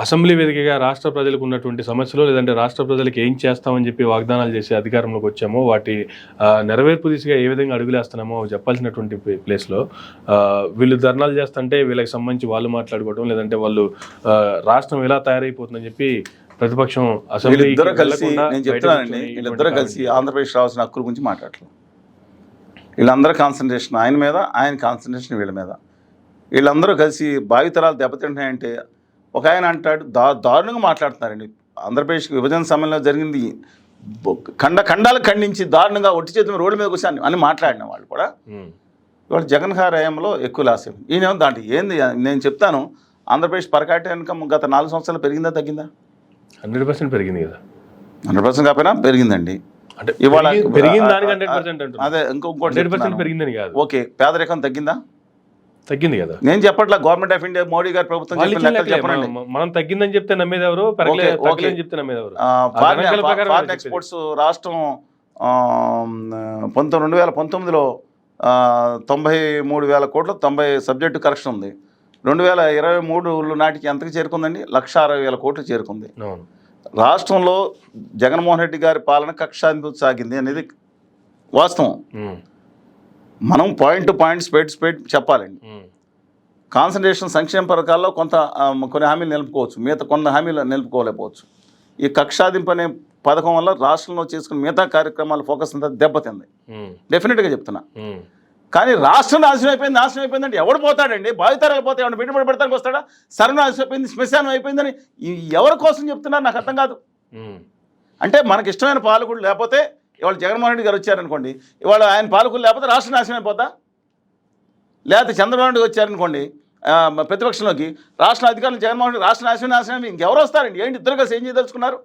Assembly వేదికగా రాష్ట్ర ప్రజలకు ఉన్నటువంటి సమస్యలు లేదంటే రాష్ట్ర ప్రజలకు ఏం చేస్తామని చెప్పి వాగ్దానాలు చేసి అధికారంలోకి వచ్చామో వాటి నెరవేర్పు దిశగా ఏ విధంగా అడుగులేస్తున్నామో చెప్పాల్సినటువంటి ప్లేస్లో వీళ్ళు ధర్నాలు చేస్తుంటే వీళ్ళకి సంబంధించి వాళ్ళు మాట్లాడుకోవడం లేదంటే వాళ్ళు రాష్ట్రం ఎలా తయారైపోతుందని చెప్పి ప్రతిపక్షం అసెంబ్లీ వీళ్ళిద్దరూ కలిసి ఆంధ్రప్రదేశ్ రావాల్సిన హక్కుల గురించి మాట్లాడలేదు. వీళ్ళందరూ కాన్సన్ట్రేషన్ ఆయన మీద, ఆయన కాన్సన్ట్రేషన్ వీళ్ళ మీద. వీళ్ళందరూ కలిసి భావితరాలు దెబ్బతింటున్నాయంటే ఒక ఆయన అంటాడు, దారుణంగా మాట్లాడుతున్నారండి. ఆంధ్రప్రదేశ్ విభజన సమయంలో జరిగింది ఖండాలు ఖండించి దారుణంగా ఒట్టి చేతుల రోడ్ల మీద కూర్చొని అని మాట్లాడిన వాళ్ళు కూడా ఇవాళ జగన్ గారి హయాంలో ఎక్కువ లాస్ అయింది. ఈయనేమో దాంట్లో ఏంది నేను చెప్తాను, ఆంధ్రప్రదేశ్ పర్ క్యాపిటల్ ఇన్కమ్ గత 4 సంవత్సరాలు పెరిగిందా తగ్గిందా? 100% పెరిగింది కదా. 100% కాకపోయినా పెరిగిందండి. అంటే ఇవాళ అదే ఇంకోటి పెరిగిందని కాదు. ఓకే, పేదరికం తగ్గిందా? తగ్గింది కదా. నేను చెప్పట్లా, గవర్నమెంట్ ఆఫ్ ఇండియా మోడీ గారి ప్రభుత్వం చెప్పండి. మనం తగ్గిందని చెప్తే నమ్మేది ఎవరు, చెప్తే నమ్మేది ఎవరు? ఫారిన్ ఎక్స్పోర్ట్స్ రాష్ట్రం 2019లో 93,000 కోట్లు 90 సబ్జెక్టు కరెక్షన్ ఉంది. 2023 నాటికి ఎంతకు చేరుకుందండి? 1,60,000 కోట్లు చేరుకుంది. రాష్ట్రంలో జగన్మోహన్ రెడ్డి గారి పాలన కక్షాధిపతి సాగింది అనేది వాస్తవం. మనం పాయింట్ టు పాయింట్ స్పేడ్ చెప్పాలండి. కాన్సన్ట్రేషన్ సంక్షేమ పథకాల్లో కొన్ని హామీలు నిలుపుకోవచ్చు, మిగతా కొన్ని హామీలు నిలుపుకోలేకపోవచ్చు. ఈ కక్షాదింపు అనే పథకం వల్ల రాష్ట్రంలో చేసుకున్న మిగతా కార్యక్రమాల ఫోకస్ అంతా దెబ్బతింది. డెఫినెట్గా చెప్తున్నా. కానీ రాష్ట్రం నాశనం అయిపోయిందంటే ఎవడు పోతాడండి? భావితరాలు పోతే ఎవరు పెట్టుబడి పెడతానికి వస్తాడా? సర్వనాశనం అయిపోయింది, శ్మశానం అయిపోయిందని ఎవరి కోసం చెప్తున్నారు నాకు అర్థం కాదు. అంటే మనకి ఇష్టమైన పాలకుడు లేకపోతే ఇవాళ జగన్మోహన్ రెడ్డి గారు వచ్చారనుకోండి, ఇవాళ ఆయన పాలకులు లేకపోతే రాష్ట్రం నాశనం అయిపోతా? లేకపోతే చంద్రబాబు నాయుడు వచ్చారనుకోండి ప్రతిపక్షంలోకి, రాష్ట్ర అధికారులు జగన్మోహన్ రెడ్డి రాష్ట్ర నాశనం ఇంకెవరు వస్తారండి? ఏంటి ఇద్దరు కలిసి ఏం చేయదలుచుకున్నారు?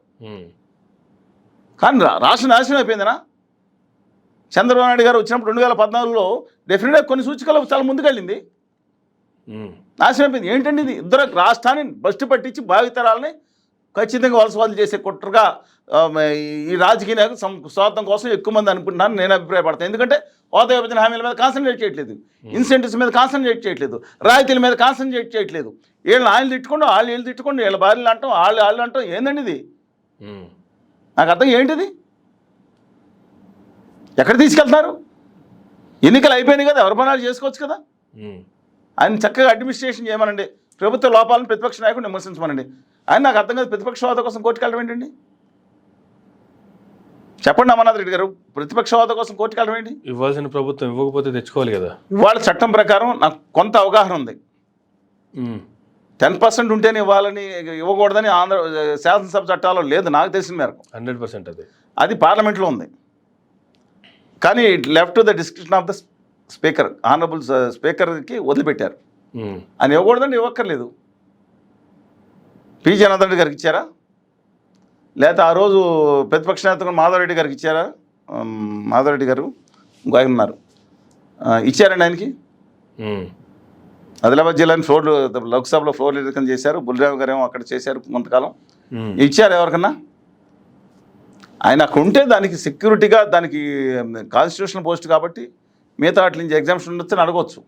కానీ రాష్ట్ర నాశనం అయిపోయిందనా? చంద్రబాబు నాయుడు గారు వచ్చినప్పుడు 2014లో డెఫినెట్గా కొన్ని సూచికలు చాలా ముందుకెళ్ళింది. నాశనం అయిపోయింది. ఏంటండి ఇది? ఇద్దరు రాష్ట్రాన్ని బస్టు పట్టించి భావితరాలని ఖచ్చితంగా వలసవాదులు చేసే కుట్రగా ఈ రాజకీయ నాయకులు స్వార్థం కోసం ఎక్కువ మంది అనుకుంటున్నాను నేను అభిప్రాయపడతాను. ఎందుకంటే హోదా విభజన హామీల మీద కాన్సన్ట్రేట్ చేయట్లేదు, ఇన్సెంటివ్స్ మీద కాన్సన్ట్రేట్ చేయట్లేదు, రాయితీల మీద కాన్సన్ట్రేట్ చేయట్లేదు. వీళ్ళని ఆయన తిట్టుకోండి, వీళ్ళు తిట్టుకోండి, వీళ్ళ భార్యలు అంటాం, వాళ్ళు అంటాం. ఏందండి ఇది? నాకు అర్థం ఏంటిది? ఎక్కడ తీసుకెళ్తున్నారు? ఎన్నికలు అయిపోయినాయి కదా, ఎవరి పనాలు చేసుకోవచ్చు కదా. ఆయన చక్కగా అడ్మినిస్ట్రేషన్ చేయమనండి, ప్రభుత్వ లోపాలను ప్రతిపక్ష నాయకుడు విమర్శించమనండి. ఆయన నాకు అర్థం కాదు, ప్రతిపక్ష హోదా కోసం కోర్టుకెళ్ళడం ఏంటండి? చెప్పండి అమర్నాథ్ రెడ్డి గారు, ప్రతిపక్ష హోదా కోసం కోర్టుకెళ్ళడం ఏంటి? ఇవ్వాల్సిన ప్రభుత్వం ఇవ్వకపోతే తెచ్చుకోవాలి కదా. ఇవాళ చట్టం ప్రకారం నాకు కొంత అవగాహన ఉంది. 10% ఉంటేనే ఇవ్వాలని ఇవ్వకూడదని శాసనసభ చట్టాల్లో లేదు నాకు తెలిసిన మేరకు. 100% అది పార్లమెంట్లో ఉంది. కానీ left to the description of the speaker, honourable స్పీకర్కి వదిలిపెట్టారు. ఆయన ఇవ్వకూడదండి, ఇవ్వక్కర్లేదు. పి జనార్దన్ రెడ్డి గారికి ఇచ్చారా? లేకపోతే ఆ రోజు ప్రతిపక్ష నేత మాధవరెడ్డి గారికి ఇచ్చారా? మాధవరెడ్డి గారు ఆయన ఉన్నారు, ఇచ్చారండి ఆయనకి. ఆదిలాబాద్ జిల్లాని లోక్సభలో ఫ్లోర్ లీడర్ కింద చేశారు. బుల్రామ్ గారు ఏమో అక్కడ చేశారు కొంతకాలం. ఇచ్చారు ఎవరికన్నా? ఆయన అక్కడ ఉంటే దానికి సెక్యూరిటీగా, దానికి కాన్స్టిట్యూషనల్ పోస్ట్ కాబట్టి మిగతా వాటి నుంచి ఎగ్జామ్షన్ ఉండొచ్చు అని అడగవచ్చు.